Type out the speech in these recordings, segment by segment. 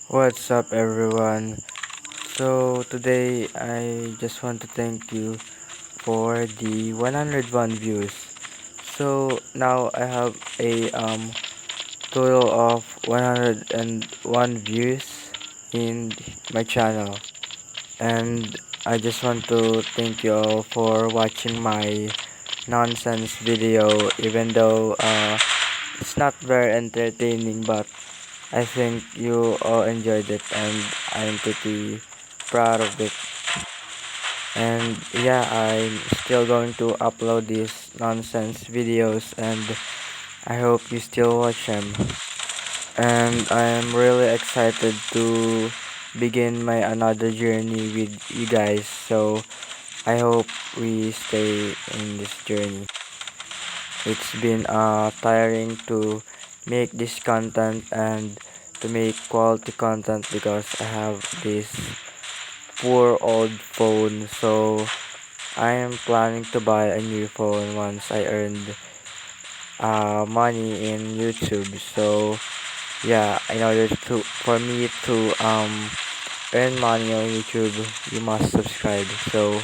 What's up, everyone? So, today I just want to thank you for the 101 views. So, now I have a total of 101 views in my channel. And I just want to thank you all for watching my nonsense video, even though it's not very entertaining, but I think you all enjoyed it and I'm pretty proud of it. And yeah, I'm still going to upload these nonsense videos and I hope you still watch them. And I'm really excited to begin my another journey with you guys. So I hope we stay in this journey. It's been tiring to make this content and to make quality content because I have this poor old phone. So I am planning to buy a new phone once I earned money in YouTube. So yeah, in order to for me to earn money on YouTube, you must subscribe. So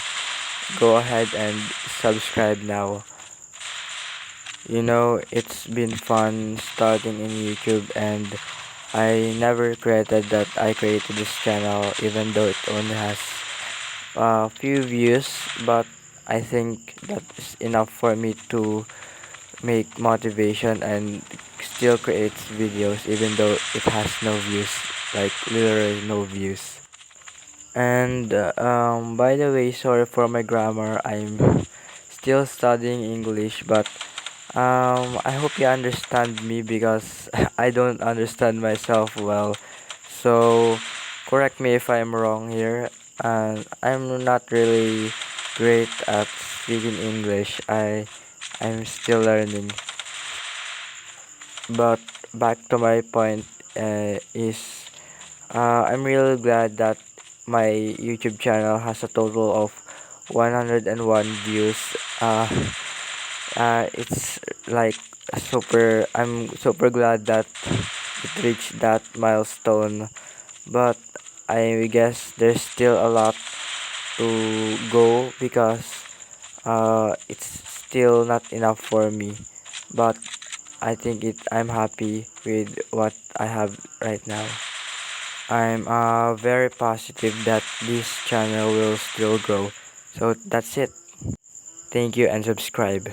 go ahead and subscribe now. It's been fun starting in YouTube, and I never created that I created this channel, even though it only has a few views, but I think that's enough for me to make motivation and still create videos, even though it has no views, like literally no views. And by the way, sorry for my grammar. I'm still studying English, but I hope you understand me because I don't understand myself well. So correct me if I'm wrong here. And I'm not really great at speaking English. I'm still learning. But back to my point is I'm really glad that my YouTube channel has a total of 101 views. Uh, it's like I'm super glad that it reached that milestone, but I guess there's still a lot to go because it's still not enough for me. But I think I'm happy with what I have right now. I'm very positive that this channel will still grow. So that's it. Thank you and subscribe.